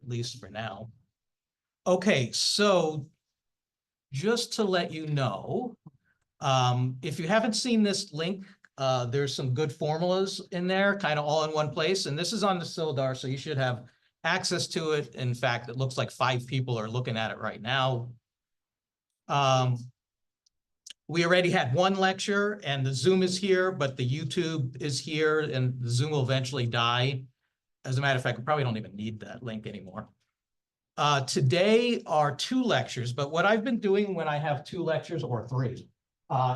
least for now. Okay, so just to let you know, if you haven't seen this link, there's some good formulas in there, kind of all in one place. And this is on the Sildar, so you should have access to it. In fact, it looks like 5 people are looking at it right now. We already had 1 lecture and the Zoom is here, but the YouTube is here and the Zoom will eventually die. As a matter of fact, we probably don't even need that link anymore. Today are 2 lectures, but what I've been doing when I have 2 lectures or 3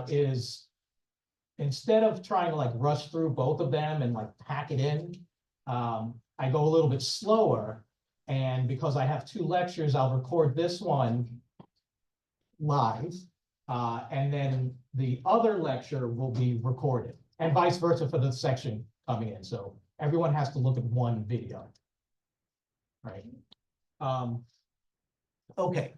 is instead of trying to like rush through both of them and like pack it in, I go a little bit slower. And because I have 2 lectures, I'll record this one live. And then the other lecture will be recorded and vice versa for the section coming in. So everyone has to look at one video, right? Okay.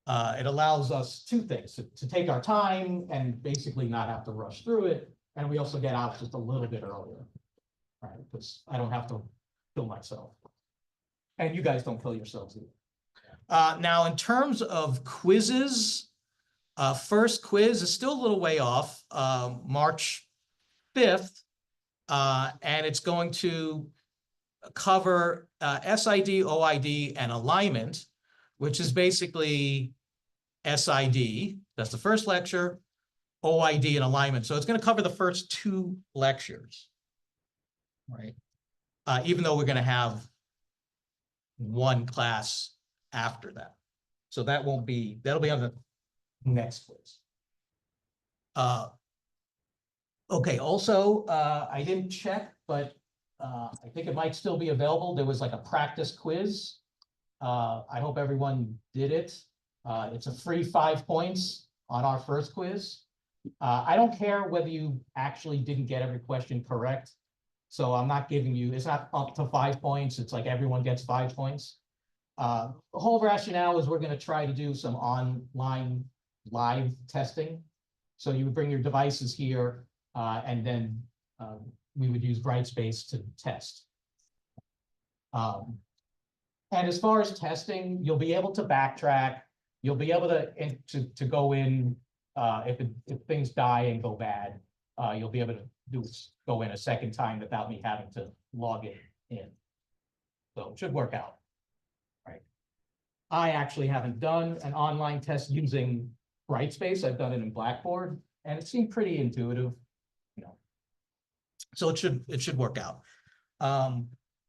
It allows us 2 things, to take our time and basically not have to rush through it. And we also get out just a little bit earlier, right? Because I don't have to kill myself. And you guys don't kill yourselves either. Now, in terms of quizzes, first quiz is still a little way off, March 5th, and it's going to cover SID, OID, and alignment, which is basically SID, that's the first lecture, OID, and alignment. So it's going to cover the first 2 lectures, right? Even though we're going to have 1 class after that. So that won't be, that'll be on the next quiz. Okay, also, I didn't check, but I think it might still be available. There was like a practice quiz. I hope everyone did it. It's a free 5 points on our first quiz. I don't care whether you actually didn't get every question correct. So I'm not giving you, it's not up to 5 points. It's like everyone gets 5 points. The whole rationale is we're going to try to do some online live testing. So you would bring your devices here and then we would use Brightspace to test. And as far as testing, you'll be able to backtrack. You'll be able to go in if things die and go bad. You'll be able to go in a second time without me having to log it in. So it should work out. Right. I actually haven't done an online test using Brightspace. I've done it in Blackboard, and it seemed pretty intuitive. You know, so it should work out.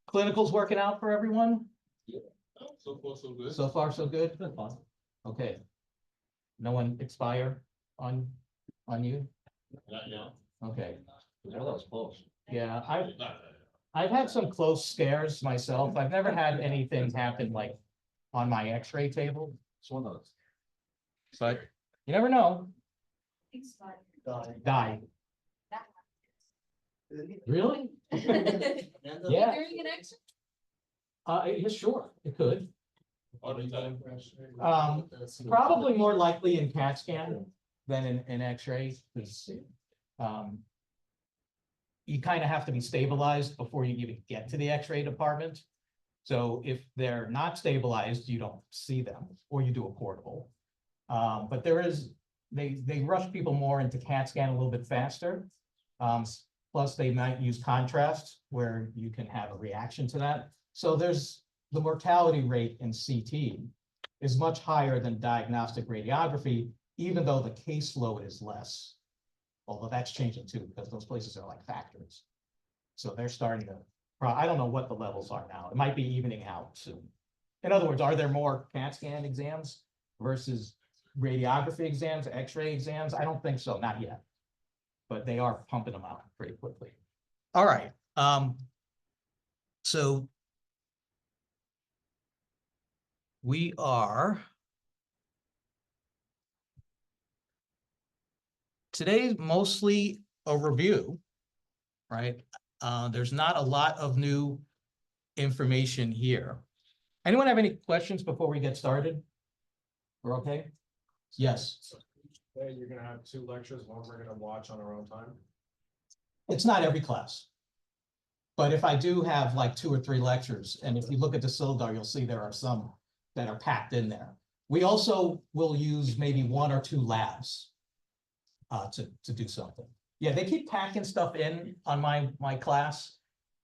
Clinical's working out for everyone. Yeah, so far so good. So far so good. Okay. No one expire on you? Not now. Okay. That was close. Yeah, I've had some close scares myself. I've never had anything happen like on my X-ray table. It's one of those. But you never know. Die. Really? Yeah. Yeah, sure, it could. Probably more likely in CAT scan than in X-ray, because you kind of have to be stabilized before you even get to the X-ray department. So if they're not stabilized, you don't see them, or you do a portable. But they rush people more into CAT scan a little bit faster. Plus they might use contrast where you can have a reaction to that. So the mortality rate in CT is much higher than diagnostic radiography, even though the caseload is less. Although that's changing too, because those places are like factories. So they're starting to, I don't know what the levels are now. It might be evening out soon. In other words, are there more CAT scan exams versus radiography exams, X-ray exams? I don't think so, not yet. But they are pumping them out pretty quickly. All right. So we are today mostly a review, right? There's not a lot of new information here. Anyone have any questions before we get started? We're okay? Yes. You're gonna have 2 lectures, one we're gonna watch on our own time. It's not every class. But if I do have like 2 or 3 lectures, and if you look at the Sildar, you'll see there are some that are packed in there. We also will use maybe 1 or 2 labs to do something. Yeah, they keep packing stuff in on my class.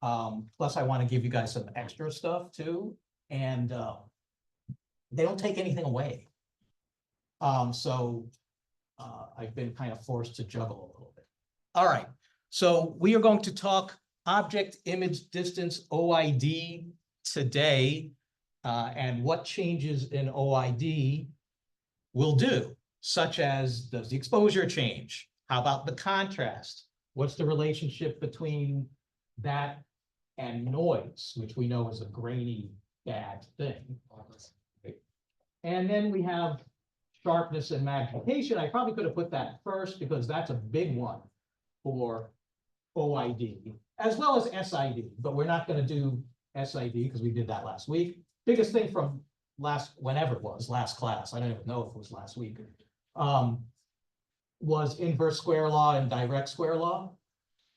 Plus I want to give you guys some extra stuff too. And they don't take anything away. I've been kind of forced to juggle a little bit. All right, so we are going to talk object image distance OID today, and what changes in OID will do, such as does the exposure change? How about the contrast? What's the relationship between that and noise, which we know is a grainy, bad thing? And then we have sharpness and magnification. I probably could have put that first because that's a big one for OID, as well as SID, but we're not going to do SID because we did that last week. Biggest thing from whenever it was, last class, I don't even know if it was last week, was inverse square law and direct square law,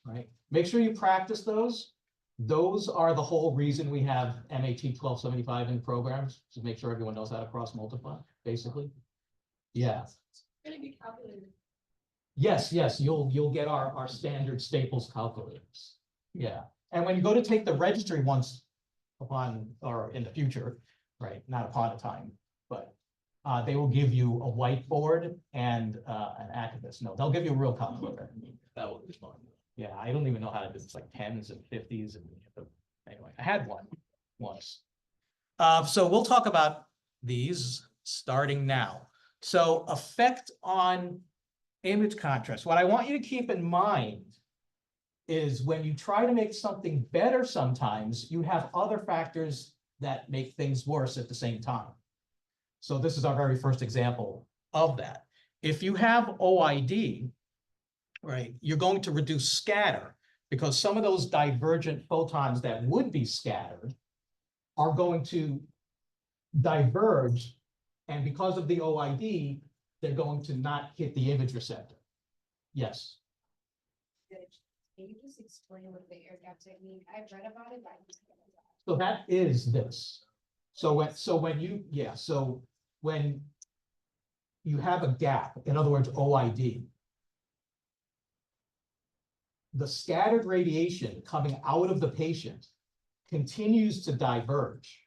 right? Make sure you practice those. Those are the whole reason we have MAT 1275 in programs, to make sure everyone knows how to cross multiply, basically. Yeah. Gonna be calculated. Yes, you'll get our standard Staples calculators. Yeah, and when you go to take the registry once upon, or in the future, right, not upon a time, but they will give you a whiteboard and an Activist. No, they'll give you a real calculator. That would be fun. Yeah, I don't even know how to do this, like 10s and 50s, and anyway, I had one once. So we'll talk about these starting now. So effect on image contrast. What I want you to keep in mind is when you try to make something better, sometimes you have other factors that make things worse at the same time. So this is our very first example of that. If you have OID, right, you're going to reduce scatter because some of those divergent photons that would be scattered are going to diverge. And because of the OID, they're going to not hit the image receptor. Yes. Can you just explain what the air gap technique? I've read about it, but I just don't know. So that is this. So when you have a gap, in other words, OID, the scattered radiation coming out of the patient continues to diverge.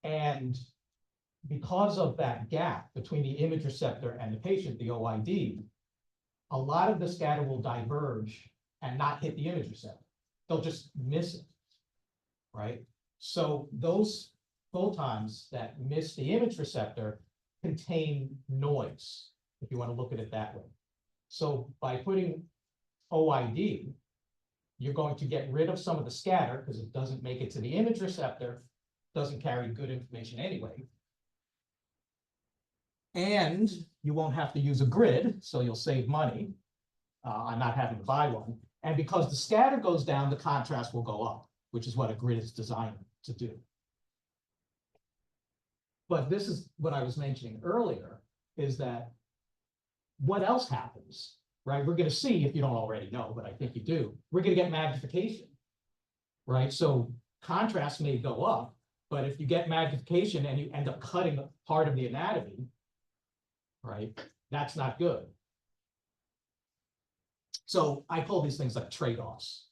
And because of that gap between the image receptor and the patient, the OID, a lot of the scatter will diverge and not hit the image receptor. They'll just miss it, right? So those photons that miss the image receptor contain noise, if you want to look at it that way. So by putting OID, you're going to get rid of some of the scatter because it doesn't make it to the image receptor, doesn't carry good information anyway. And you won't have to use a grid, so you'll save money on not having to buy one. And because the scatter goes down, the contrast will go up, which is what a grid is designed to do. But this is what I was mentioning earlier, is that what else happens, right? We're going to see, if you don't already know, but I think you do, we're going to get magnification, right? So contrast may go up, but if you get magnification and you end up cutting part of the anatomy, right, that's not good. So I call these things like trade-offs.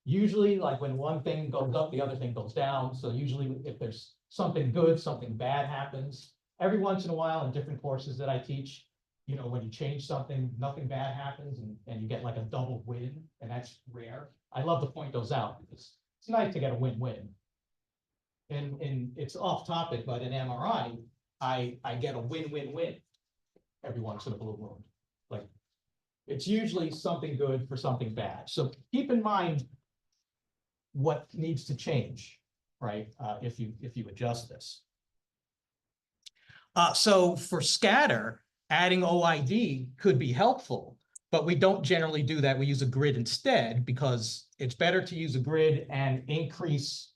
Usually, like when one thing goes up, the other thing goes down. So usually if there's something good, something bad happens. Every once in a while in different courses that I teach, you know, when you change something, nothing bad happens and you get like a double win, and that's rare. I love to point those out because it's nice to get a win-win. And it's off topic, but in MRI, I get a win-win-win every once in a blue moon. Like, it's usually something good for something bad. So keep in mind what needs to change, right? If you adjust this. So for scatter, adding OID could be helpful, but we don't generally do that. We use a grid instead because it's better to use a grid and increase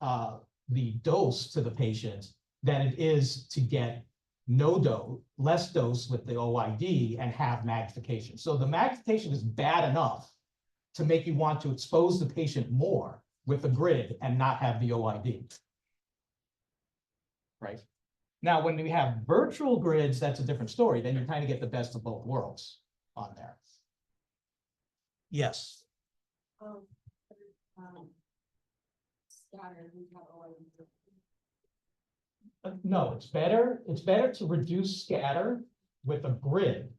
the dose to the patient than it is to get no dose, less dose with the OID and have magnification. So the magnification is bad enough to make you want to expose the patient more with a grid and not have the OID. Right? Now, when we have virtual grids, that's a different story. Then you kind of get the best of both worlds on there. Yes. Scatter, we have already. No, it's better to reduce scatter with a grid,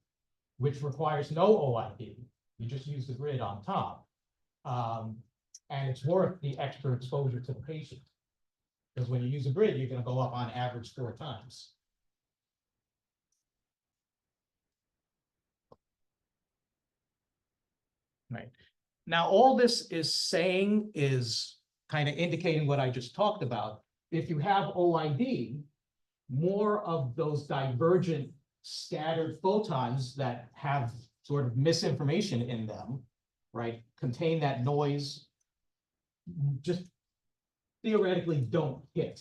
which requires no OID. You just use the grid on top. And it's worth the extra exposure to the patient. Because when you use a grid, you're going to go up on average 4 times. Right. Now, all this is saying is kind of indicating what I just talked about. If you have OID, more of those divergent scattered photons that have sort of misinformation in them, right, contain that noise, just theoretically don't hit,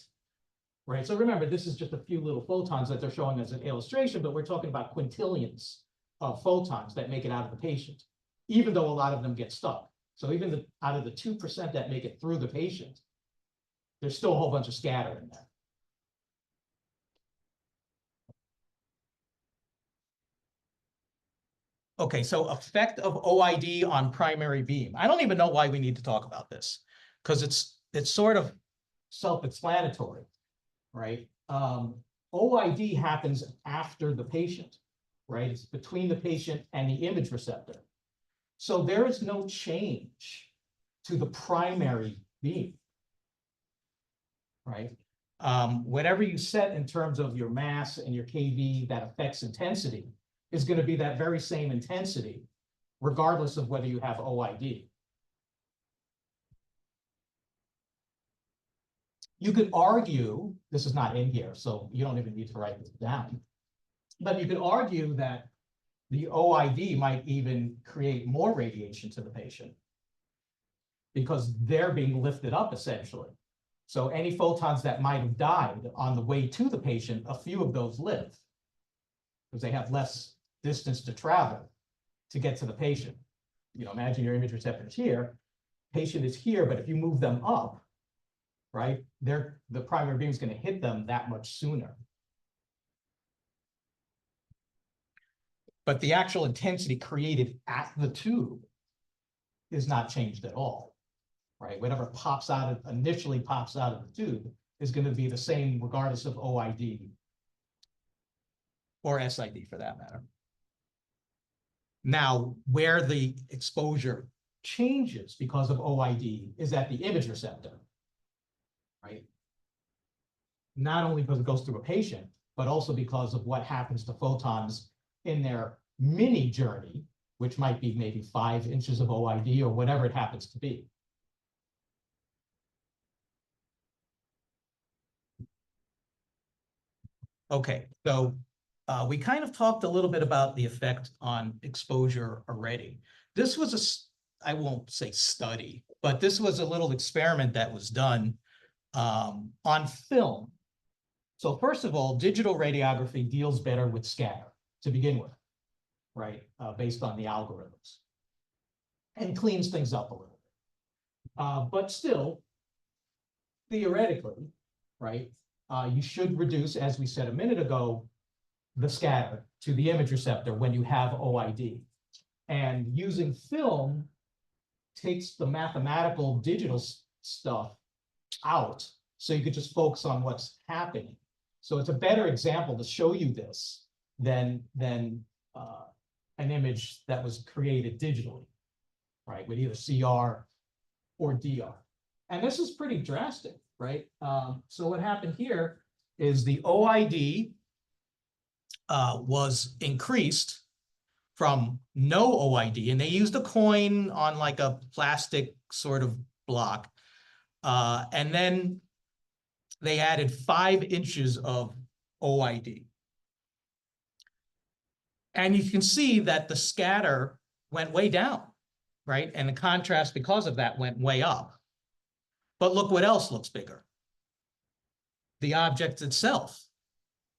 right? So remember, this is just a few little photons that they're showing as an illustration, but we're talking about quintillions of photons that make it out of the patient, even though a lot of them get stuck. So even out of the 2% that make it through the patient, there's still a whole bunch of scatter in there. Okay, so effect of OID on primary beam. I don't even know why we need to talk about this, because it's sort of self-explanatory, right? OID happens after the patient, right? It's between the patient and the image receptor. So there is no change to the primary beam, right? Whatever you set in terms of your mass and your KV that affects intensity is going to be that very same intensity, regardless of whether you have OID. You could argue, this is not in here, so you don't even need to write this down, but you could argue that the OID might even create more radiation to the patient because they're being lifted up essentially. So any photons that might have died on the way to the patient, a few of those live because they have less distance to travel to get to the patient. You know, imagine your image receptor is here, patient is here, but if you move them up, right, the primary beam is going to hit them that much sooner. But the actual intensity created at the tube is not changed at all, right? Whatever pops out of, initially pops out of the tube is going to be the same regardless of OID or SID for that matter. Now, where the exposure changes because of OID is at the image receptor, right? Not only because it goes through a patient, but also because of what happens to photons in their mini journey, which might be maybe 5 inches of OID or whatever it happens to be. Okay, so we kind of talked a little bit about the effect on exposure already. This was I won't say study, but this was a little experiment that was done on film. So first of all, digital radiography deals better with scatter to begin with, right? Based on the algorithms, and cleans things up a little bit. But still, theoretically, right, you should reduce, as we said a minute ago, the scatter to the image receptor when you have OID. And using film takes the mathematical digital stuff out, so you could just focus on what's happening. So it's a better example to show you this than an image that was created digitally, right, with either CR or DR. And this is pretty drastic, right? So what happened here is the OID was increased from no OID, and they used a coin on like a plastic sort of block. And then they added 5 inches of OID. And you can see that the scatter went way down, right? And the contrast because of that went way up. But look what else looks bigger. The object itself.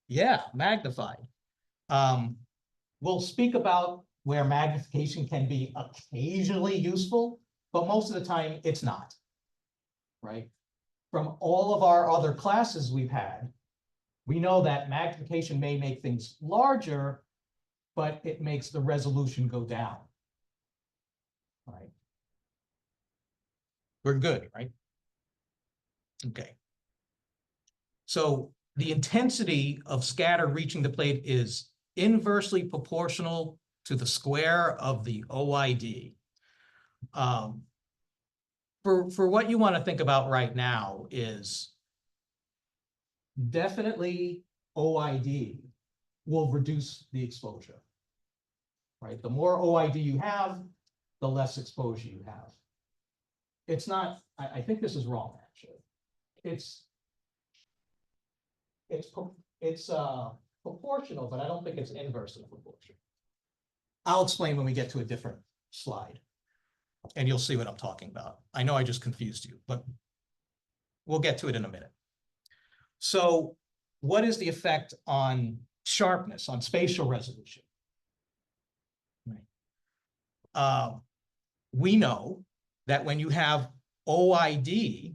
Yeah, magnified. We'll speak about where magnification can be occasionally useful, but most of the time it's not. Right? From all of our other classes we've had, we know that magnification may make things larger, but it makes the resolution go down. Right? We're good, right? Okay. So the intensity of scatter reaching the plate is inversely proportional to the square of the OID. For what you want to think about right now is definitely OID will reduce the exposure. Right? The more OID you have, the less exposure you have. It's not, I think this is wrong, actually. It's proportional, but I don't think it's inversely proportional. I'll explain when we get to a different slide, and you'll see what I'm talking about. I know I just confused you, but we'll get to it in a minute. So what is the effect on sharpness, on spatial resolution? Right. We know that when you have OID,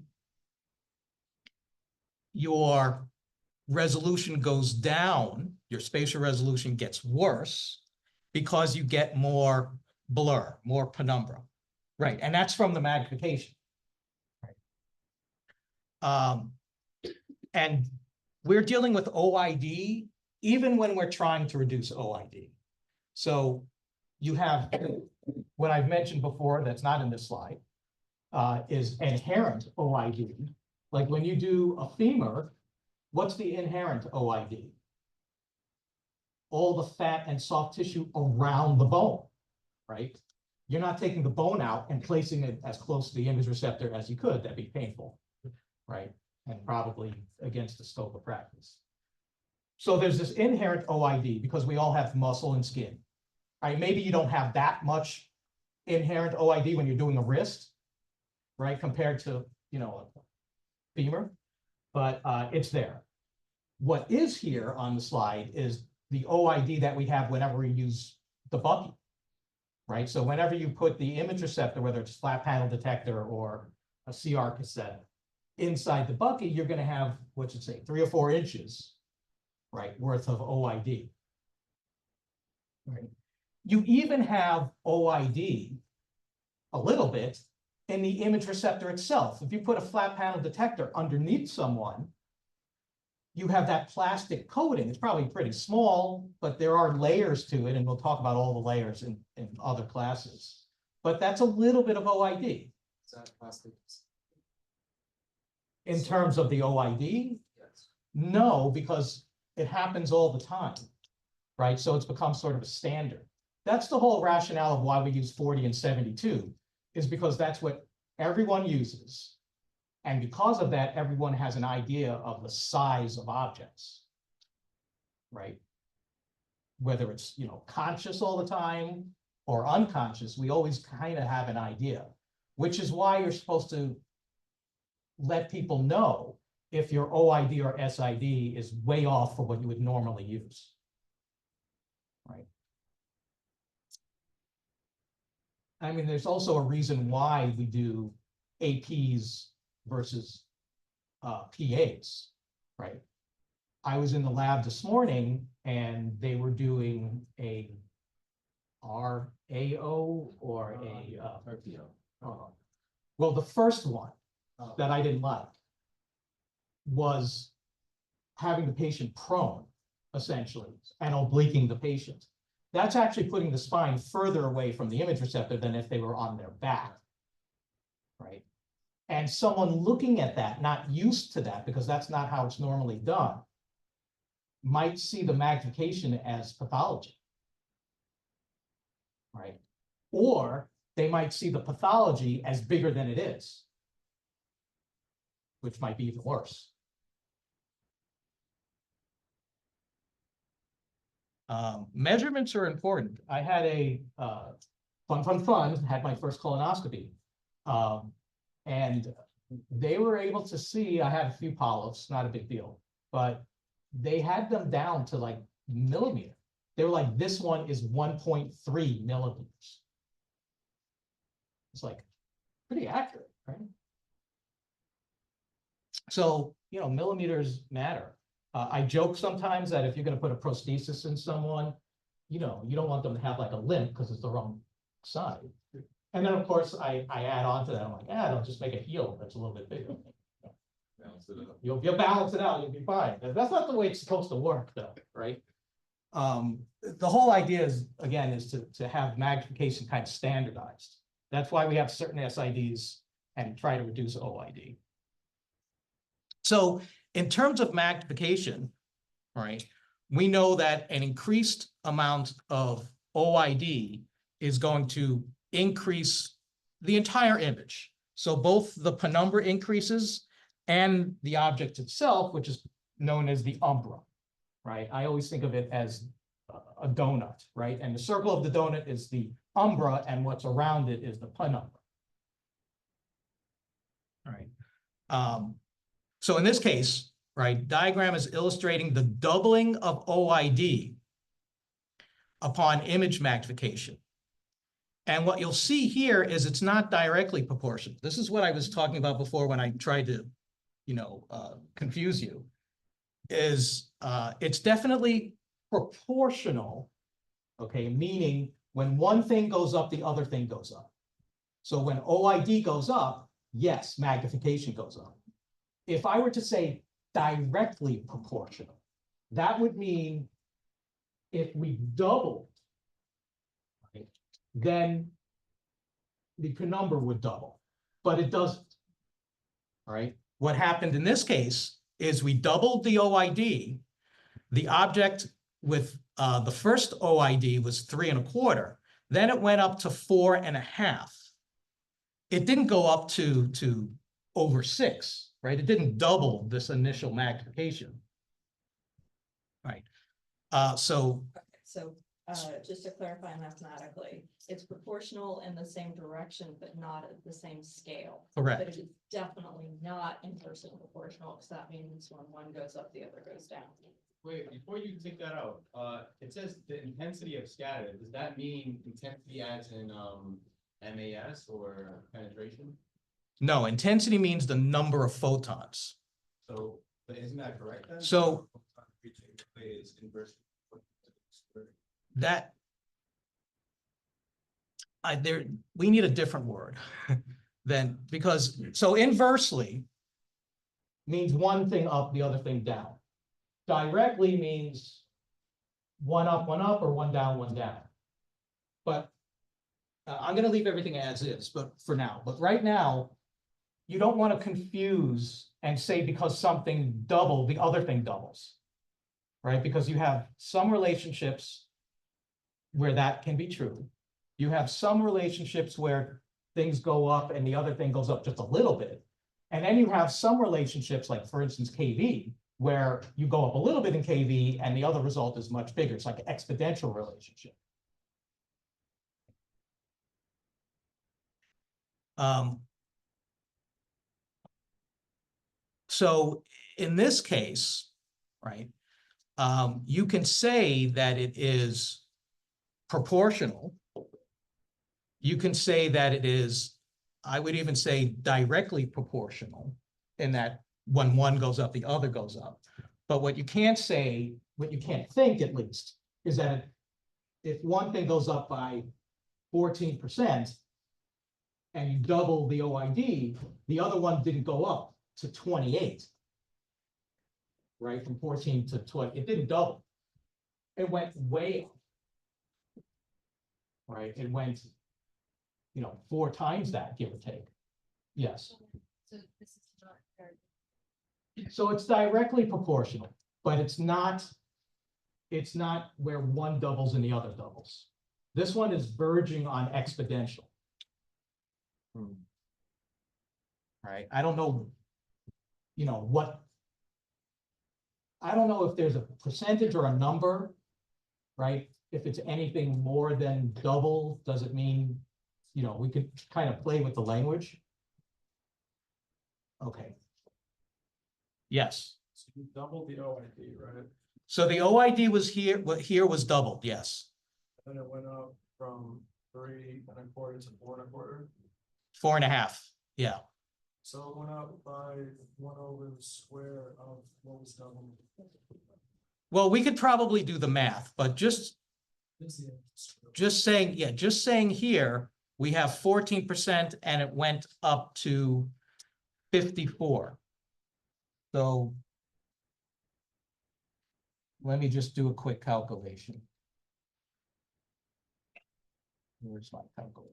your resolution goes down, your spatial resolution gets worse because you get more blur, more penumbra. Right, and that's from the magnification. Right. And we're dealing with OID even when we're trying to reduce OID. So you have what I've mentioned before that's not in this slide, is inherent OID. Like when you do a femur, what's the inherent OID? All the fat and soft tissue around the bone, right? You're not taking the bone out and placing it as close to the image receptor as you could. That'd be painful, right? And probably against the scope of practice. So there's this inherent OID because we all have muscle and skin, right? Maybe you don't have that much inherent OID when you're doing a wrist, right? Compared to, you know, a femur, but it's there. What is here on the slide is the OID that we have whenever we use the bucky, right? So whenever you put the image receptor, whether it's flat panel detector or a CR cassette, inside the bucky, you're going to have, what's it say, 3 or 4 inches, right, worth of OID. Right? You even have OID a little bit in the image receptor itself. If you put a flat panel detector underneath someone, you have that plastic coating. It's probably pretty small, but there are layers to it, and we'll talk about all the layers in other classes. But that's a little bit of OID. Is that plastic? In terms of the OID, Yes. no, because it happens all the time, right? So it's become sort of a standard. That's the whole rationale of why we use 40 and 72, is because that's what everyone uses. And because of that, everyone has an idea of the size of objects, right? Whether it's, you know, conscious all the time or unconscious, we always kind of have an idea, which is why you're supposed to let people know if your OID or SID is way off for what you would normally use, right? I mean, there's also a reason why we do APs versus PAs, right? I was in the lab this morning and they were doing a RAO or a RPO. Well, the first one that I didn't like was having the patient prone, essentially, and obliquing the patient. That's actually putting the spine further away from the image receptor than if they were on their back, right? And someone looking at that, not used to that, because that's not how it's normally done, might see the magnification as pathology, right? Or they might see the pathology as bigger than it is, which might be even worse. Measurements are important. I had a had my first colonoscopy. And they were able to see, I had a few polyps, not a big deal, but they had them down to like millimeter. They were like, this one is 1.3 millimeters. It's like pretty accurate, right? So, you know, millimeters matter. I joke sometimes that if you're gonna put a prosthesis in someone, you know, you don't want them to have like a limp because it's the wrong side. And then, of course, I add on to that, I'm like, they'll just make a heel that's a little bit bigger. Balance it out. You'll balance it out, you'll be fine. That's not the way it's supposed to work though, right? The whole idea is, again, is to have magnification kind of standardized. That's why we have certain SIDs and try to reduce OID. So in terms of magnification, right, we know that an increased amount of OID is going to increase the entire image. So both the penumbra increases and the object itself, which is known as the umbra, right? I always think of it as a donut, right? And the circle of the donut is the umbra, and what's around it is the penumbra. All right. So in this case, right, diagram is illustrating the doubling of OID upon image magnification. And what you'll see here is it's not directly proportional. This is what I was talking about before when I tried to, confuse you, is it's definitely proportional, okay, meaning when one thing goes up, the other thing goes up. So when OID goes up, yes, magnification goes up. If I were to say directly proportional, that would mean if we doubled, right, then the penumbra would double, but it doesn't. All right. What happened in this case is we doubled the OID. The object with the first OID was 3 1/4. Then it went up to 4 1/2. It didn't go up to over 6, right? It didn't double this initial magnification. Right. So Just to clarify mathematically, it's proportional in the same direction, but not at the same scale. But correct. it is definitely not inversely proportional, because that means when one goes up, the other goes down. Wait, before you take that out, it says the intensity of scatter. Does that mean intensity as in MAS or penetration? No, intensity means the number of photons. So, but isn't that correct then? So- Is inversely. That we need a different word than, because so inversely means one thing up, the other thing down. Directly means one up, or one down, But I'm going to leave everything as is, but for now. But right now, you don't want to confuse and say because something doubled, the other thing doubles, right? Because you have some relationships where that can be true. You have some relationships where things go up and the other thing goes up just a little bit. And then you have some relationships, like for instance, KV, where you go up a little bit in KV and the other result is much bigger. It's like an exponential relationship. So in this case, right, you can say that it is proportional. You can say that it is, I would even say directly proportional, in that when one goes up, the other goes up. But what you can't say, what you can't think at least, is that if one thing goes up by 14% and you double the OID, the other one didn't go up to 28. Right, from 14 to 20, it didn't double. It went way up. Right, it went, 4 times that, give or take. Yes, So this is not very. so it's directly proportional, but it's not where one doubles and the other doubles. This one is verging on exponential. Right, I don't know, I don't know if there's a percentage or a number, right? If it's anything more than double, does it mean, we could kind of play with the language? Okay. Yes, So you double the OID, right? So the OID was here, what here was doubled, yes, And it went up from 3.25 to 4.25. 4.5, yeah. So it went up by 1/square of what was doubled. Well, we could probably do the math, but just saying, yeah, just saying here, we have 14% and it went up to 54. So let me just do a quick calculation. Where's my calculator?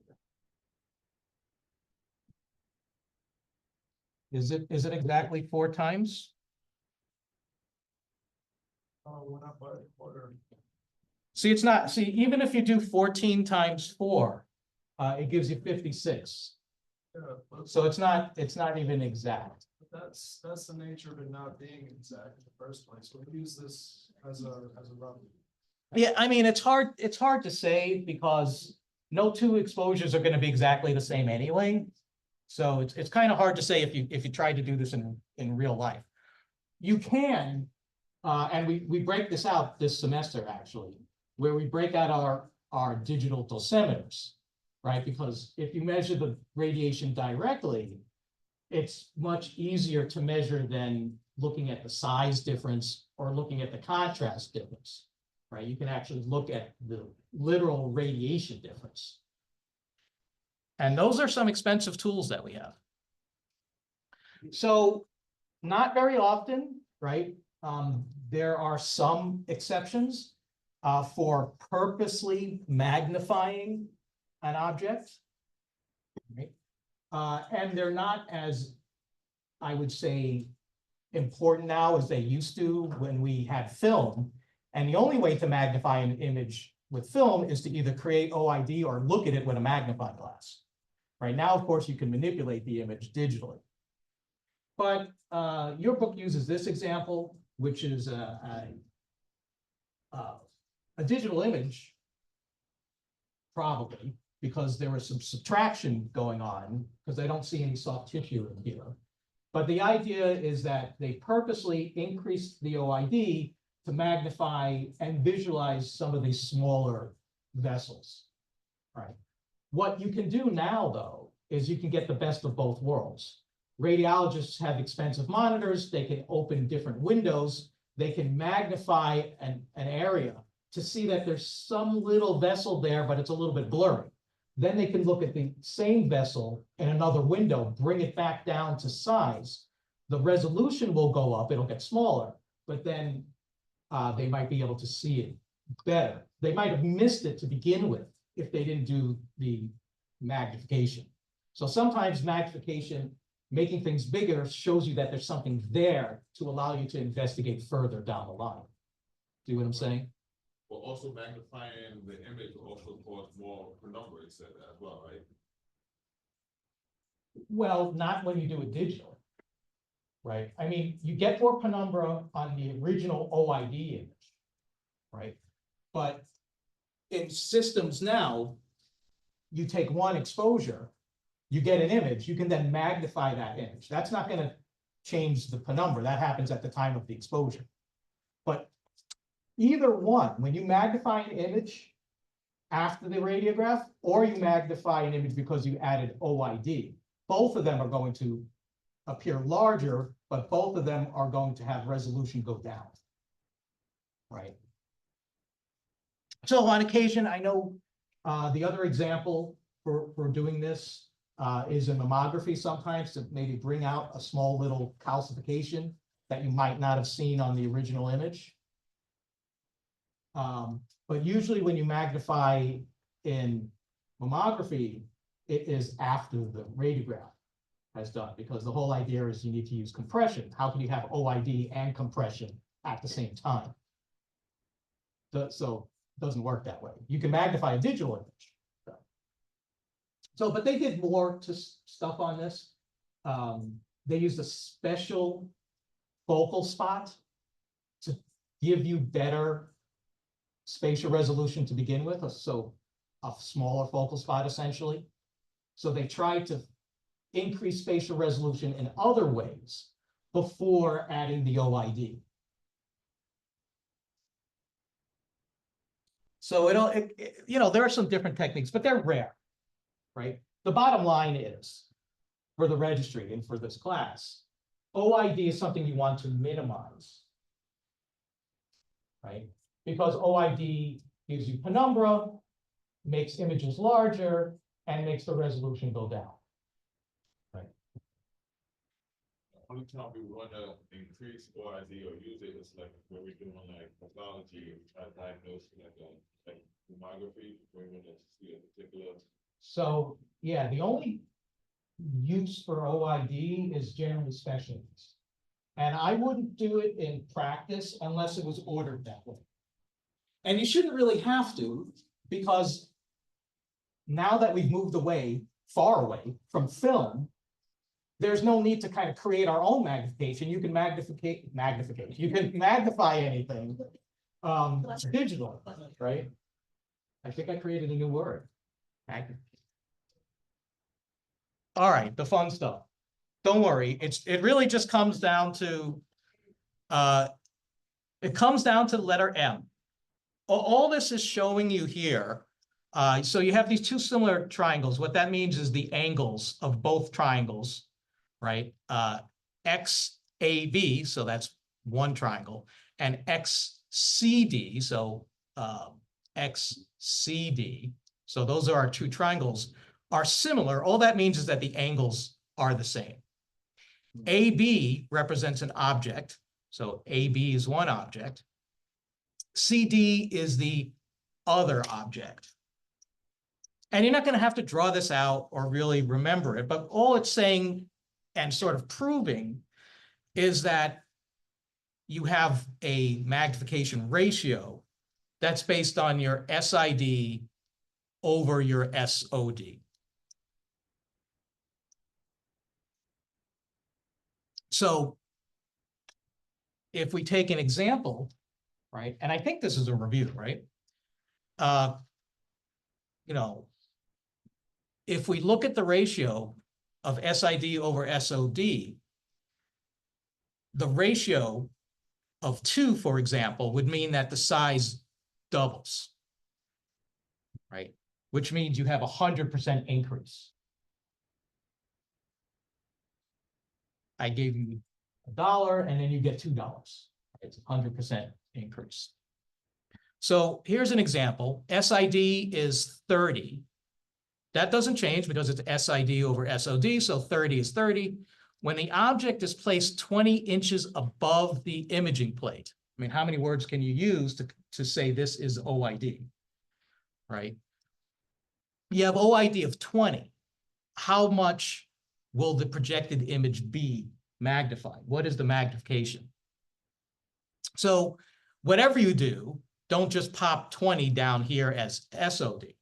Is it exactly 4 times? Went up by a quarter. See, it's not, see, even if you do 14 times 4, it gives you 56. Yeah, but So it's not even exact. that's the nature of it not being exact in the first place. We use this as a rough. Yeah, I mean, it's hard to say because no two exposures are gonna be exactly the same anyway. So it's kind of hard to say if you tried to do this in real life. You can, and we break this out this semester actually, where we break out our digital dosimeters, right? Because if you measure the radiation directly, it's much easier to measure than looking at the size difference or looking at the contrast difference, right? You can actually look at the literal radiation difference. And those are some expensive tools that we have. So not very often, right? There are some exceptions for purposely magnifying an object. Right? And they're not as, I would say, important now as they used to when we had film. And the only way to magnify an image with film is to either create OID or look at it with a magnifying glass. Right now, of course, you can manipulate the image digitally. But your book uses this example, which is a digital image, probably, because there was some subtraction going on, because I don't see any soft tissue in here. But the idea is that they purposely increased the OID to magnify and visualize some of these smaller vessels, right? What you can do now, though, is you can get the best of both worlds. Radiologists have expensive monitors. They can open different windows. They can magnify an area to see that there's some little vessel there, but it's a little bit blurry. Then they can look at the same vessel in another window, bring it back down to size. The resolution will go up. It'll get smaller, but then they might be able to see it better. They might have missed it to begin with if they didn't do the magnification. So sometimes magnification, making things bigger, shows you that there's something there to allow you to investigate further down the line. See what I'm saying? Well, also magnifying the image will also cause more penumbra, it said as well, right? Well, not when you do it digital, right? I mean, you get more penumbra on the original OID image, right? But in systems now, you take one exposure, you get an image, you can then magnify that image. That's not going to change the penumbra. That happens at the time of the exposure. But either one, when you magnify an image after the radiograph, or you magnify an image because you added OID, both of them are going to appear larger, but both of them are going to have resolution go down. Right? So on occasion, I know the other example for doing this is in mammography sometimes to maybe bring out a small little calcification that you might not have seen on the original image. But usually when you magnify in mammography, it is after the radiograph has done, because the whole idea is you need to use compression. How can you have OID and compression at the same time? So it doesn't work that way. You can magnify a digital image. So, but they did more to stuff on this. They used a special focal spot to give you better spatial resolution to begin with, so a smaller focal spot essentially. So they tried to increase spatial resolution in other ways before adding the OID. So you know, there are some different techniques, but they're rare, right? The bottom line is, for the registry and for this class, OID is something you want to minimize, right? Because OID gives you penumbra, makes images larger, and makes the resolution go down. Only time we wanna increase OID or use it is like when we're doing like pathology, try to diagnose like tomography, when we want to see a particular. So, yeah, the only use for OID is generally specialties. And I wouldn't do it in practice unless it was ordered that way. And you shouldn't really have to, because now that we've moved away, far away from film, there's no need to kind of create our own magnification. You can magnification. You can magnify anything digital, right? I think I created a new word. All right, the fun stuff. Don't worry, it really just comes down to the letter M. All this is showing you here. So you have these two similar triangles. What that means is the angles of both triangles, right? XAB, so that's one triangle, and XCD, so XCD. So those are our two triangles, are similar. All that means is that the angles are the same. AB represents an object. So AB is one object. CD is the other object. And you're not going to have to draw this out or really remember it, but all it's saying and sort of proving is that you have a magnification ratio that's based on your SID over your SOD. So if we take an example, right, and I think this is a review, right? You know, if we look at the ratio of SID over SOD, the ratio of 2, for example, would mean that the size doubles, right? Which means you have 100% increase. I gave you $1 and then you get $2. It's 100% increase. So here's an example. SID is 30. That doesn't change because it's SID over SOD, so 30 is 30. When the object is placed 20 inches above the imaging plate, I mean, how many words can you use to say this is OID, right? You have OID of 20. How much will the projected image be magnified? What is the magnification? So whatever you do, don't just pop 20 down here as SOD,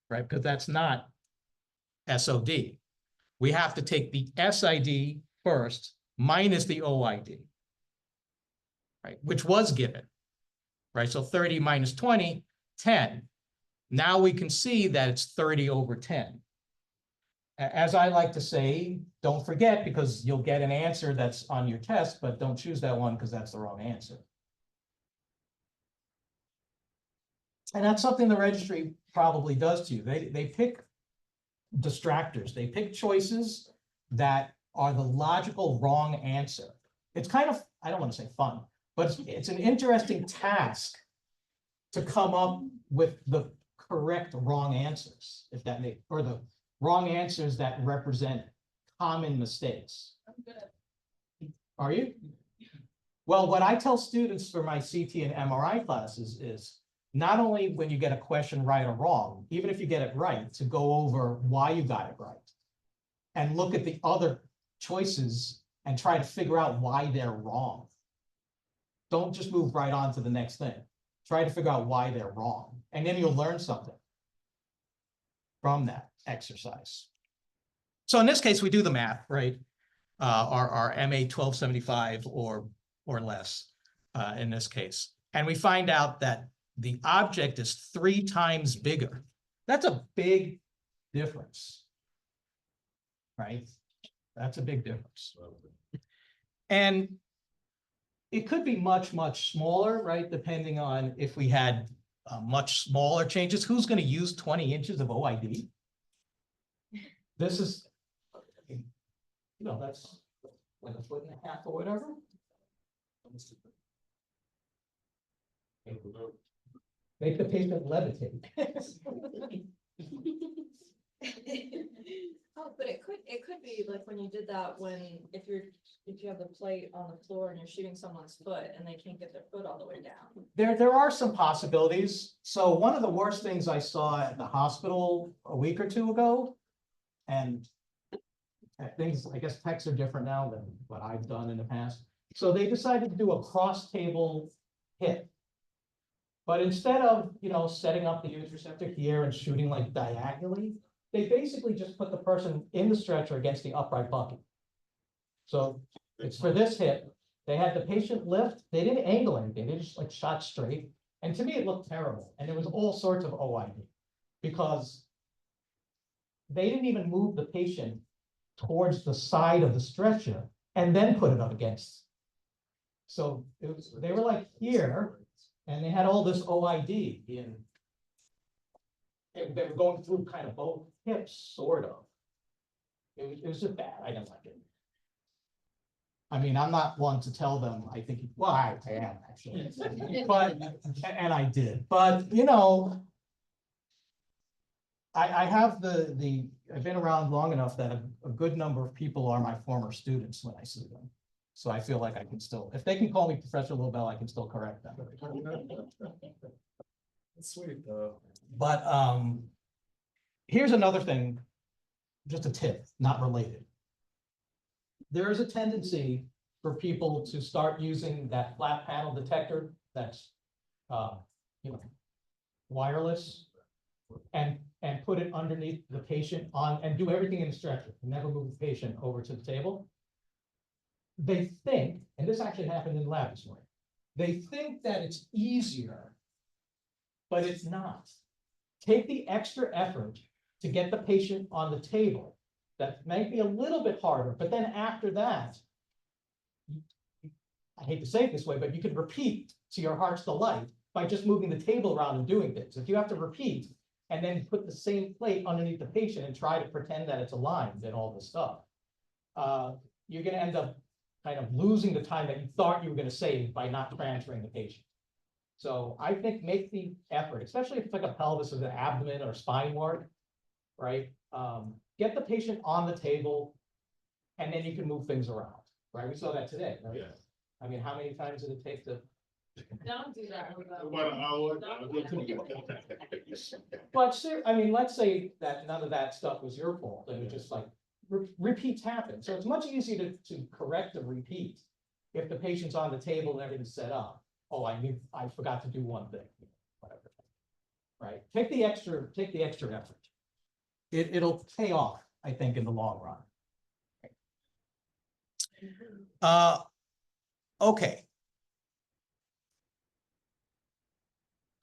right? Because that's not SOD. We have to take the SID first minus the OID, right? Which was given, right? So 30 minus 20, 10. Now we can see that it's 30 over 10. As I like to say, don't forget, because you'll get an answer that's on your test, but don't choose that one because that's the wrong answer. And that's something the registry probably does to you. They pick distractors. They pick choices that are the logical wrong answer. It's kind of, I don't want to say fun, but it's an interesting task to come up with the correct wrong answers, if that makes, or the wrong answers that represent common mistakes. I'm good at Are you? Well, what I tell students for my CT and MRI classes is not only when you get a question right or wrong, even if you get it right, to go over why you got it right and look at the other choices and try to figure out why they're wrong. Don't just move right on to the next thing. Try to figure out why they're wrong, and then you'll learn something from that exercise. So in this case, we do the math, right? Our MA 1275 or less in this case. And we find out that the object is 3 times bigger. That's a big difference, right? That's a big difference. And it could be much, much smaller, right? Depending on if we had much smaller changes. Who's gonna use 20 inches of OID? This is, you know, that's like 1.5 or whatever. Make the patient levitate. Oh, but it could be like when you did that, if you have the plate on the floor and you're shooting someone's foot and they can't get their foot all the way down. There are some possibilities. So one of the worst things I saw at the hospital a week or two ago, and things, I guess techs are different now than what I've done in the past. So they decided to do a cross table hit. But instead of, you know, setting up the huge receptor here and shooting like diagonally, they basically just put the person in the stretcher against the upright bucket. So it's for this hit. They had the patient lift. They didn't angle anything. They just like shot straight. And to me, it looked terrible. And there was all sorts of OID because they didn't even move the patient towards the side of the stretcher and then put it up against. So they were like here, and they had all this OID in. They were going through kind of both hips, sort of. It was just bad. I didn't like it. I mean, I'm not one to tell them, I think, well, I am actually, but, and I did, but, you know, I have I've been around long enough that a good number of people are my former students when I see them. So I feel like I can still, if they can call me Professor Lobel, I can still correct them. That's sweet, though. But here's another thing, just a tip, not related. There is a tendency for people to start using that flat panel detector that's you know, wireless and put it underneath the patient and do everything in the stretcher, never move the patient over to the table. They think, and this actually happened in the lab this morning, they think that it's easier, but it's not. Take the extra effort to get the patient on the table. That might be a little bit harder, but then after that, I hate to say it this way, but you can repeat to your heart's delight by just moving the table around and doing things. If you have to repeat and then put the same plate underneath the patient and try to pretend that it's aligned and all this stuff, you're going to end up kind of losing the time that you thought you were going to save by not transferring the patient. So I think make the effort, especially if it's like a pelvis or the abdomen or spine work, right? Get the patient on the table and then you can move things around, right? We saw that today, right? Yeah. I mean, how many times did it take to? Don't do that. About an hour. But I mean, let's say that none of that stuff was your fault and it just like repeats happen. So it's much easier to correct a repeat if the patient's on the table and everything's set up. Oh, I forgot to do one thing, whatever. Right? Take the extra effort. It'll pay off, I think, in the long run. Okay.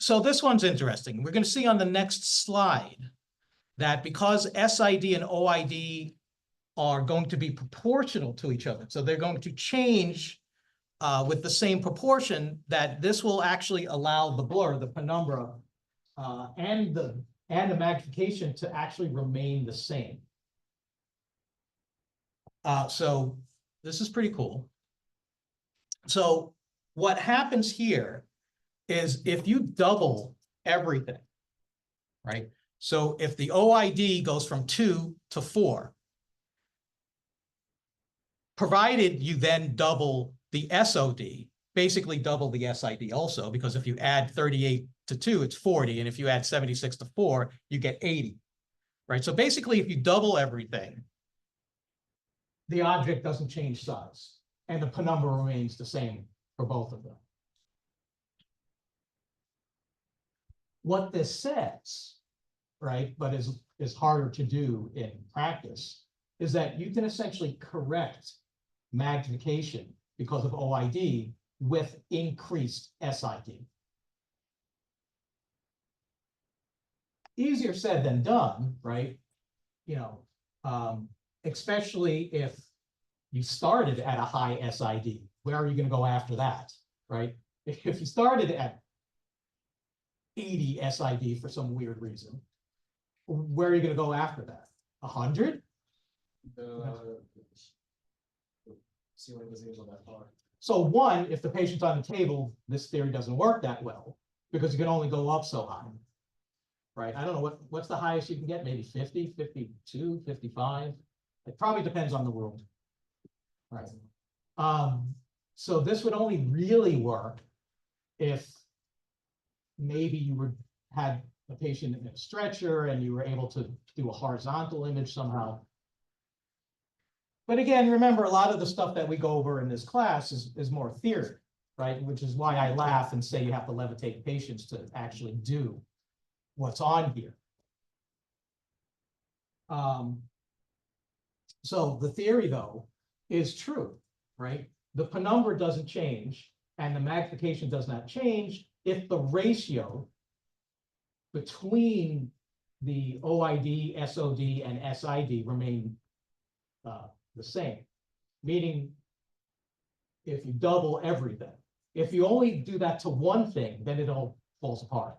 So this one's interesting. We're going to see on the next slide that because SID and OID are going to be proportional to each other, so they're going to change with the same proportion, that this will actually allow the blur, the penumbra, and the magnification to actually remain the same. So this is pretty cool. So what happens here is if you double everything, right? So if the OID goes from 2 to 4, provided you then double the SOD, basically double the SID also, because if you add 38 to 2, it's 40. And if you add 76 to 4, you get 80, right? So basically, if you double everything, the object doesn't change size and the penumbra remains the same for both of them. What this says, right, but is harder to do in practice, is that you can essentially correct magnification because of OID with increased SID. Easier said than done, right? You know, especially if you started at a high SID, where are you going to go after that, right? If you started at 80 SID for some weird reason, where are you gonna go after that? 100? Ceiling doesn't go that far. So one, if the patient's on the table, this theory doesn't work that well, because you can only go up so high. Right? I don't know what's the highest you can get, maybe 50, 52, 55. It probably depends on the room. Right. So this would only really work if maybe you had a patient in a stretcher and you were able to do a horizontal image somehow. But again, remember, a lot of the stuff that we go over in this class is more theory, right? Which is why I laugh and say you have to levitate patients to actually do what's on here. So the theory, though, is true, right? The penumbra doesn't change and the magnification does not change if the ratio between the OID, SOD, and SID remain the same. Meaning, if you double everything. If you only do that to one thing, then it all falls apart.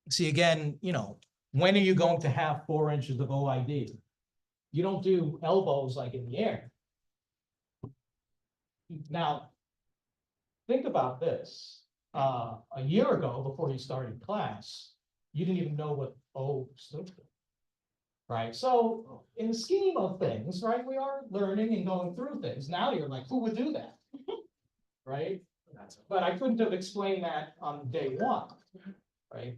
See, again, when are you going to have 4 inches of OID? You don't do elbows like in the air. Now, think about this. A year ago, before you started class, you didn't even know what O stood for. Right? So in the scheme of things, right, we are learning and going through things. Now you're like, who would do that? Right? But I couldn't have explained that on day one, right?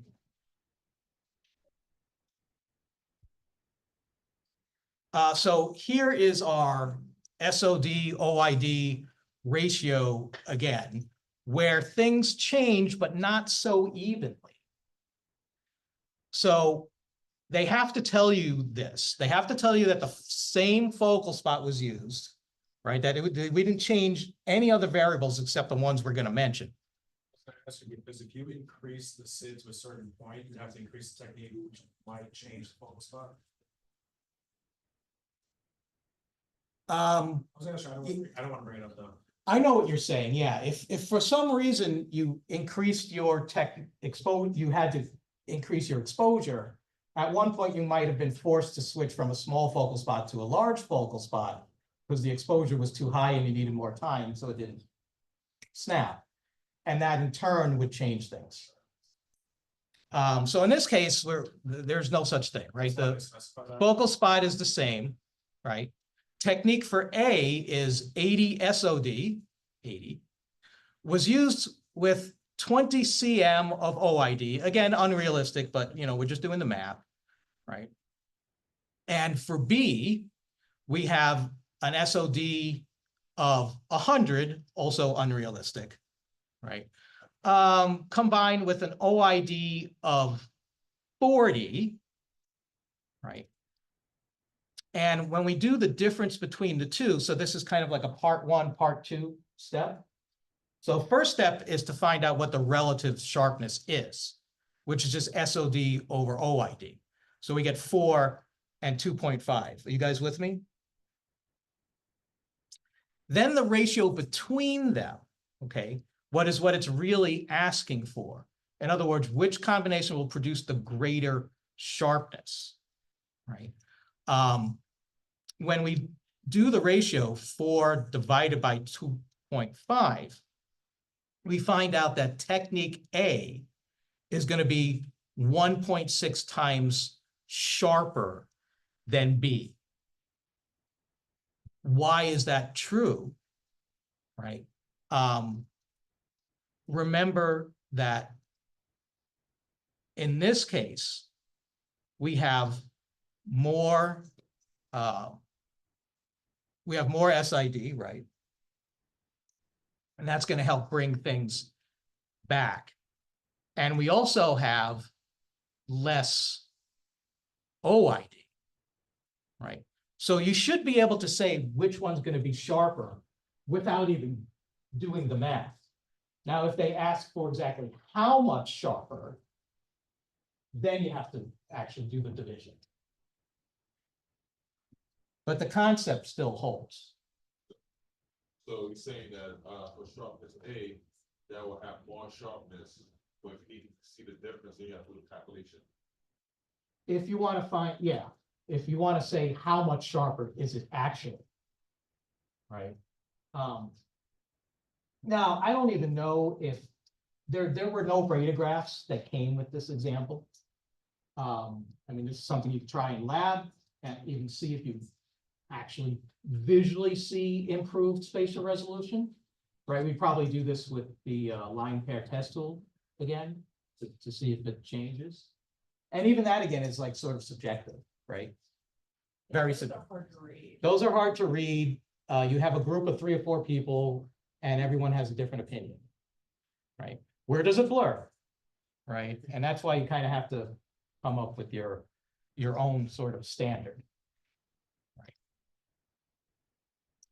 So here is our SOD OID ratio again, where things change, but not so evenly. So they have to tell you this. They have to tell you that the same focal spot was used, right? That we didn't change any other variables except the ones we're going to mention. Because if you increase the SID to a certain point, you have to increase the technique, which might change the focal spot. I was gonna say, I don't want to bring it up though. I know what you're saying. Yeah, if for some reason you increased your you had to increase your exposure. At one point, you might have been forced to switch from a small focal spot to a large focal spot because the exposure was too high and you needed more time, so it didn't snap. And that in turn would change things. So in this case, there's no such thing, right? The focal spot is the same, right? Technique for A is 80 SOD, 80, was used with 20 cm of OID. Again, unrealistic, but we're just doing the math, right? And for B, we have an SOD of 100, also unrealistic, right? Combined with an OID of 40, right? And when we do the difference between the two, so this is kind of like a part 1, part 2 step. So first step is to find out what the relative sharpness is, which is just SOD over OID. So we get 4 and 2.5. Are you guys with me? Then the ratio between them, okay, what it's really asking for? In other words, which combination will produce the greater sharpness, right? When we do the ratio 4 divided by 2.5, we find out that technique A is going to be 1.6 times sharper than B. Why is that true? Right? Remember that in this case, we have more SID, right? And that's going to help bring things back. And we also have less OID, right? So you should be able to say which one's going to be sharper without even doing the math. Now, if they ask for exactly how much sharper, then you have to actually do the division. But the concept still holds. So he's saying that, for sharpness A, that will have more sharpness, but if you need to see the difference, then you have to do the calculation. If you want to find, yeah, if you want to say how much sharper is it actually? Right? Now, I don't even know if there were no radiographs that came with this example. I mean, this is something you can try in lab and even see if you actually visually see improved spatial resolution. Right, we probably do this with the line pair test tool again, to see if it changes. And even that again is like sort of subjective, right? Very Those are subjective. hard to read. Those are hard to read. You have a group of 3 or 4 people and everyone has a different opinion. Right? Where does it blur? Right? And that's why you kind of have to come up with your own sort of standard.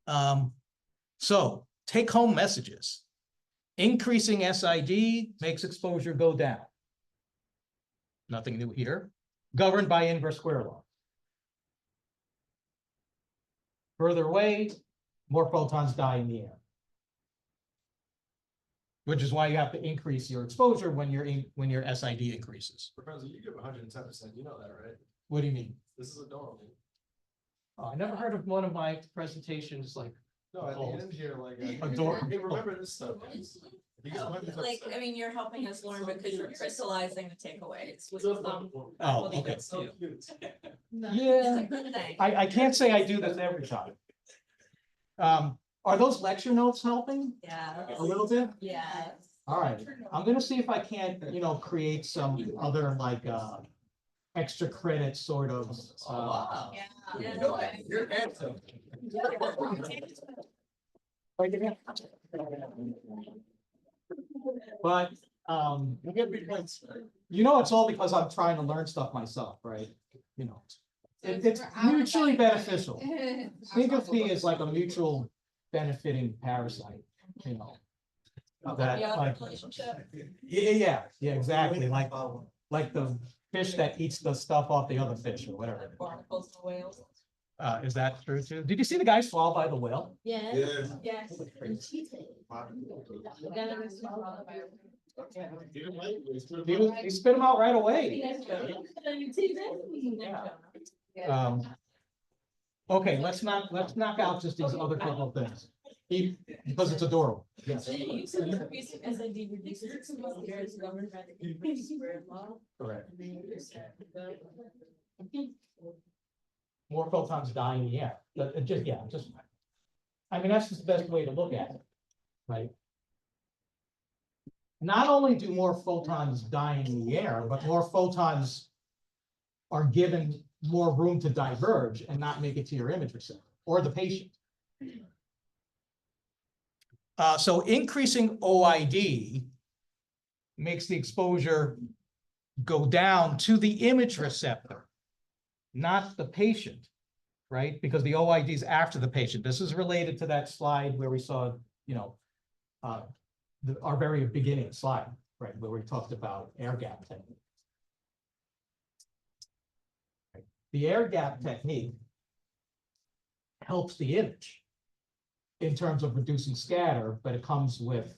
Right. So take home messages. Increasing SID makes exposure go down. Nothing new here. Governed by inverse square law. Further away, more photons die in the air. Which is why you have to increase your exposure when your SID increases. Professor, you give 110%, you know that, right? What do you mean? This is adorable. Oh, I never heard of one of my presentations like, No, at the end here, like, Adorable. hey, remember this stuff. guys. You get 110%. Like, I mean, you're helping us learn because you're crystallizing the takeaways, which is So faculty okay. does so too. cute. It's Yeah, a good thing. I can't say I do this every time. Are those lecture notes helping Yeah. a little bit? Yeah. All right, I'm gonna see if I can't, create some other like, extra credit sort of. Wow. Yeah. You're handsome. But, You get big points. it's all because I'm trying to learn stuff myself, right? It's mutually beneficial. Think of me as like a mutual benefiting parasite, That, Yeah, like, relationship. yeah, exactly, like the fish that eats the stuff off the other fish or whatever. Barnacles and whales. Is that true too? Did you see the guy swallowed by the whale? Yeah. Yeah. Yes. He spit him out right away. Okay, let's knock out just these other couple of things. Because it's adorable. Yes. Increasing SID reduces exposure is governed by the inverse square law. Correct. And then you said the- More photons die in the air. I mean, that's just the best way to look at it, right? Not only do more photons die in the air, but more photons are given more room to diverge and not make it to your image receptor or the patient. So increasing OID makes the exposure go down to the image receptor, not the patient, right? Because the OID is after the patient. This is related to that slide where we saw, our very beginning slide, right, where we talked about air gap technique. The air gap technique helps the image in terms of reducing scatter, but it comes with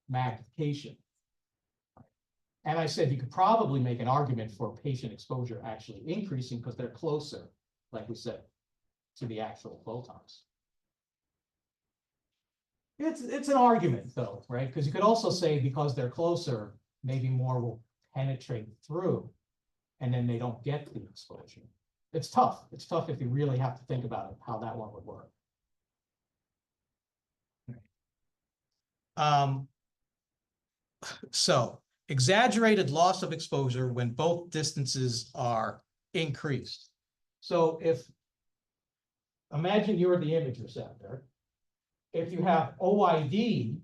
magnification. And I said you could probably make an argument for patient exposure actually increasing because they're closer, like we said, to the actual photons. It's an argument though, right? Because you could also say because they're closer, maybe more will penetrate through and then they don't get the exposure. It's tough. It's tough if you really have to think about it, how that one would work. So exaggerated loss of exposure when both distances are increased. So imagine you're the image receptor. If you have OID,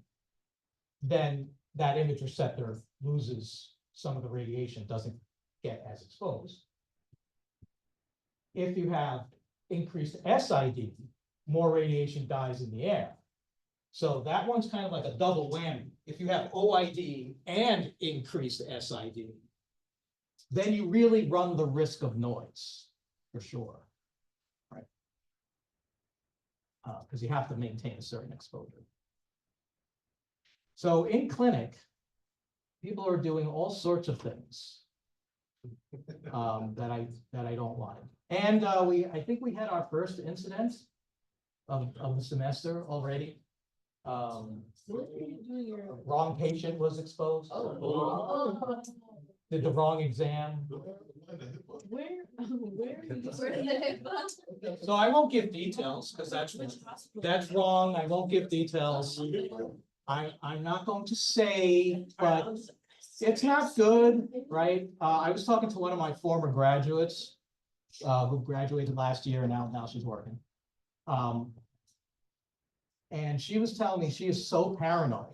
then that image receptor loses some of the radiation, doesn't get as exposed. If you have increased SID, more radiation dies in the air. So that one's kind of like a double whammy. If you have OID and increased SID, then you really run the risk of noise, for sure. Right. because you have to maintain a certain exposure. So in clinic, people are doing all sorts of things that I don't like. And I think we had our first incident of the semester already. What are you doing your? Wrong patient was exposed. Did the wrong exam. Where, where? are you- Where did the hip? So I won't give details because that's wrong. I won't give details. I'm not going to say, but it's not good, right? I was talking to one of my former graduates, who graduated last year and now she's working. And she was telling me she is so paranoid,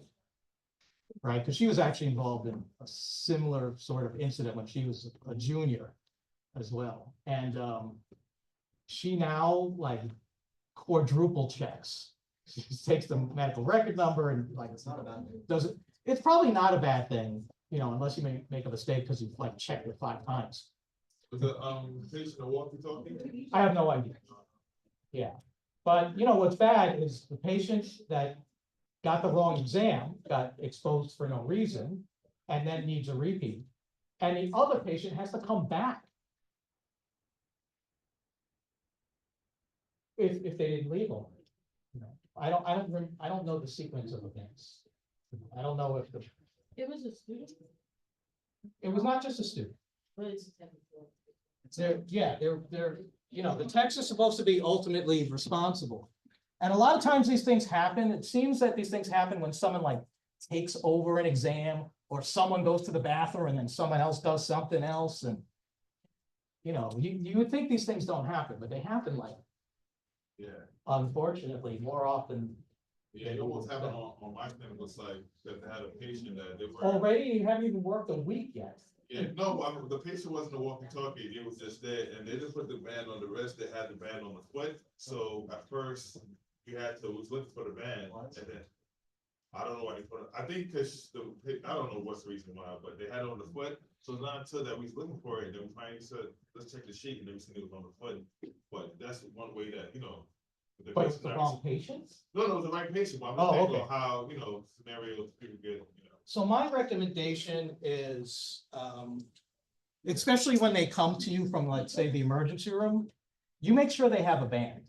right? Because she was actually involved in a similar sort of incident when she was a junior as well. And she now like quadruple checks. She takes the medical record number and like, it's not a bad thing. Does it? It's probably not a bad thing, you know, unless you make a mistake because you've like checked it 5 times. Was the patient a walkie-talkie? I have no idea. Yeah, but you know, what's bad is the patient that got the wrong exam, got exposed for no reason, and then needs a repeat. And the other patient has to come back. If they didn't leave already. You know, I don't know the sequence of events. I don't know if It was a student, it was not just a student. but it's. They're, you know, the text is supposed to be ultimately responsible. And a lot of times these things happen. It seems that these things happen when someone like takes over an exam or someone goes to the bathroom and then someone else does something else. And, you know, you would think these things don't happen, but they happen like, Yeah, unfortunately, more often. yeah, it almost happened on my clinic, was like, that they had a patient that they were. Already, you haven't even worked a week yet. Yeah, no, I mean, the patient wasn't a walkie-talkie, it was just there, and they didn't put the band on the wrist, they had the band on the foot, so at first, was looking for the band, and then. I don't know why they put it, I think cause I don't know what's the reason why, but they had it on the foot, so it's not until that we was looking for it, then we finally said, let's check the sheet, and then we seen it was on the foot, but that's one way that, you know. But it's the wrong patient. No, it was the right patient, but I'm Oh, just saying okay. about how, you know, scenarios people get, you know. So my recommendation is, especially when they come to you from, let's say, the emergency room, you make sure they have a band.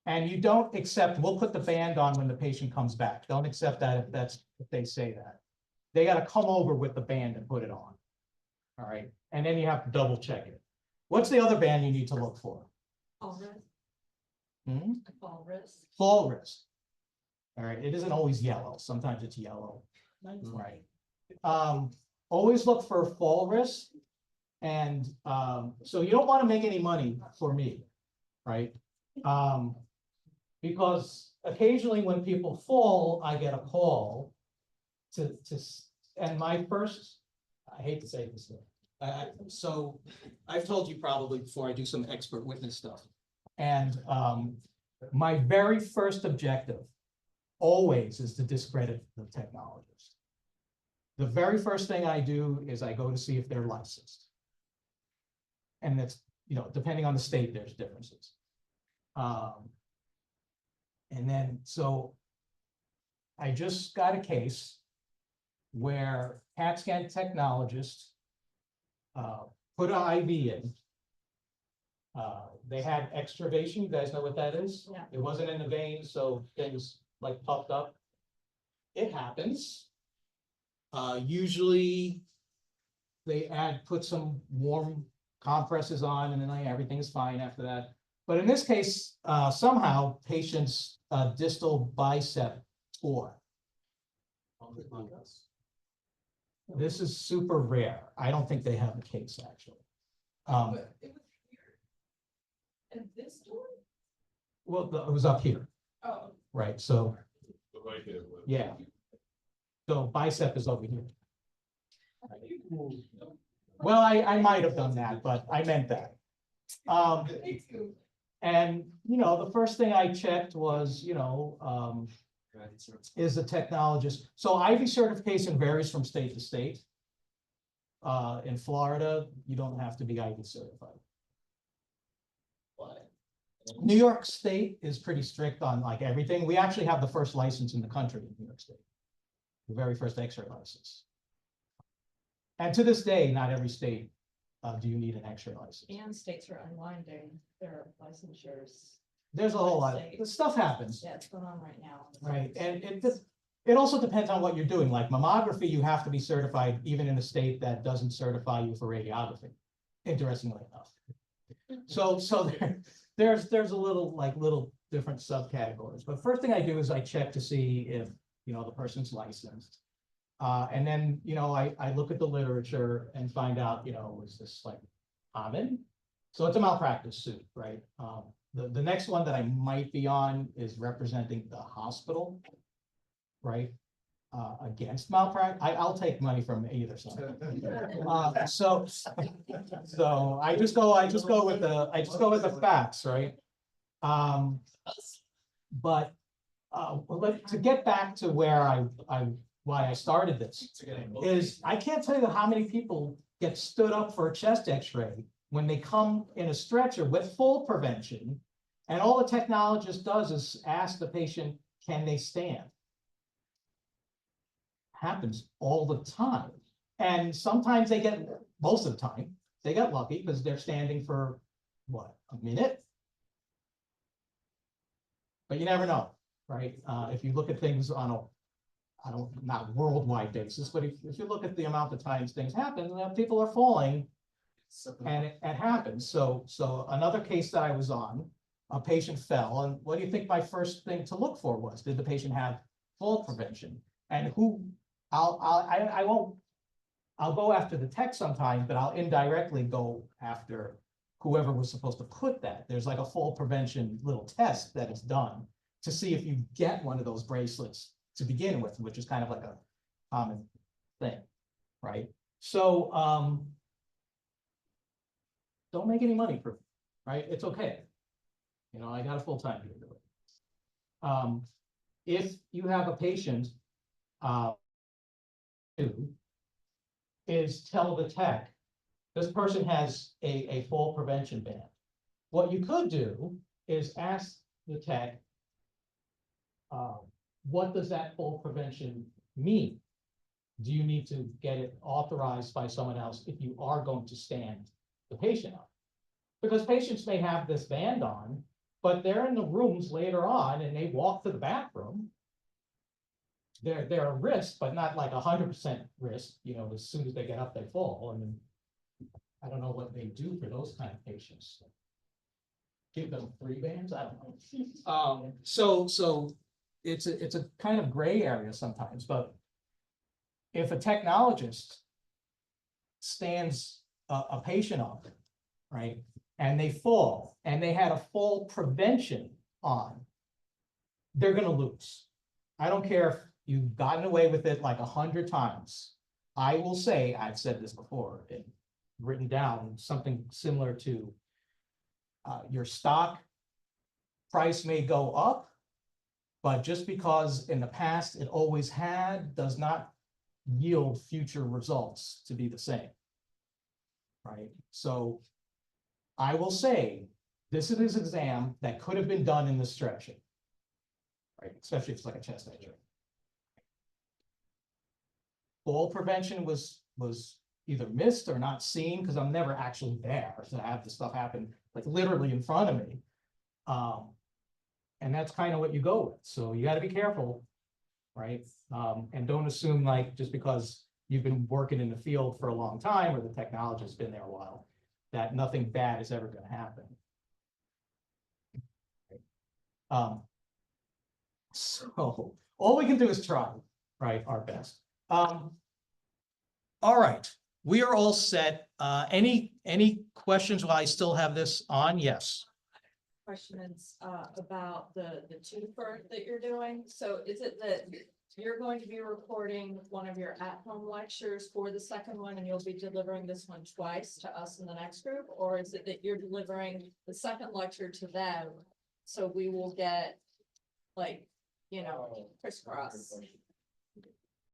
And you don't accept, we'll put the band on when the patient comes back. Don't accept that if they say that. They gotta come over with the band and put it on. All right, and then you have to double check it. What's the other band you need to look for? Fall wrist, Hmm? fall wrist. Fall wrist. All right, it isn't always yellow. Sometimes it's yellow. Right. Always look for fall wrist. And so you don't want to make any money for me, right? Because occasionally when people fall, I get a call and my first, I hate to say this, so I've told you probably before I do some expert witness stuff. And my very first objective always is to discredit the technologist. The very first thing I do is I go to see if they're licensed. And that's, you know, depending on the state, there's differences. And then, so I just got a case where CAT scan technologist put an IV in. They had extravasation. You guys know what that is? Yeah. It wasn't in the vein, so things like puffed up. It happens. Usually they put some warm compresses on and then everything is fine after that. But in this case, somehow patient's distal bicep tore. This is super rare. I don't think they have a case actually. But it was here. And this door? Well, it was up here, Oh. right? So, But right there, but- yeah. So bicep is over here. Well, I might have done that, but I meant that. And, you know, the first thing I checked was, you know, is the technologist. So IV certification varies from state to state. In Florida, you don't have to be IV certified. New York State is pretty strict on like everything. We actually have the first license in the country in New York State. The very first X-ray license. And to this day, not every state, do you need an X-ray license. And states are unwinding their licensures. There's a whole lot of, State. stuff happens, Yeah, it's going on right now. right? And it also depends on what you're doing. Like mammography, you have to be certified even in a state that doesn't certify you for radiography, interestingly enough. So there's a little different subcategories. But first thing I do is I check to see if, you know, the person's licensed. And then, you know, I look at the literature and find out, you know, is this like common? So it's a malpractice suit, right? The next one that I might be on is representing the hospital, right? Against malpractice. I'll take money from either side. So I just go with the facts, right? But to get back to where why I started this is I can't tell you how many people get stood up for a chest X-ray when they come in a stretcher with full prevention, and all the technologist does is ask the patient, can they stand? Happens all the time. And sometimes most of the time, they get lucky because they're standing for what, a minute? But you never know, right? If you look at things on not worldwide basis, but if you look at the amount of times things happen, people are falling and it happens. So another case that I was on, a patient fell, and what do you think my first thing to look for was? Did the patient have fall prevention? And I'll go after the tech sometimes, but I'll indirectly go after whoever was supposed to put that. There's like a fall prevention little test that is done to see if you get one of those bracelets to begin with, which is kind of like a common thing, right? So don't make any money for it, right? It's okay. You know, I got a full-time to do it. If you have a patient, is tell the tech, this person has a fall prevention band. What you could do is ask the tech, what does that fall prevention mean? Do you need to get it authorized by someone else if you are going to stand the patient up? Because patients may have this band on, but they're in the rooms later on and they walk to the bathroom. They're a risk, but not like 100% risk. You know, as soon as they get up, they fall. And I don't know what they do for those kind of patients. Give them 3 bands? I don't know. So it's a kind of gray area sometimes, but if a technologist stands a patient up, right, and they fall, and they had a fall prevention on, they're gonna lose. I don't care if you've gotten away with it like 100 times. I will say, I've said this before, and written down something similar to your stock price may go up, but just because in the past it always had, does not yield future results to be the same. Right? So I will say, this is an exam that could have been done in the stretcher. Right? Especially if it's like a chest X-ray. Fall prevention was either missed or not seen because I'm never actually there to have the stuff happen like literally in front of me. And that's kind of what you go with. So you got to be careful, right? And don't assume like just because you've been working in the field for a long time or the technology's been there a while, that nothing bad is ever going to happen. So all we can do is try, right, our best. All right, we are all set. Any questions while I still have this on? Yes. Question is about the twofer that you're doing. So is it that you're going to be recording one of your at-home lectures for the second one and you'll be delivering this one twice to us in the next group? Or is it that you're delivering the second lecture to them? So we will get like, you know, crisscross.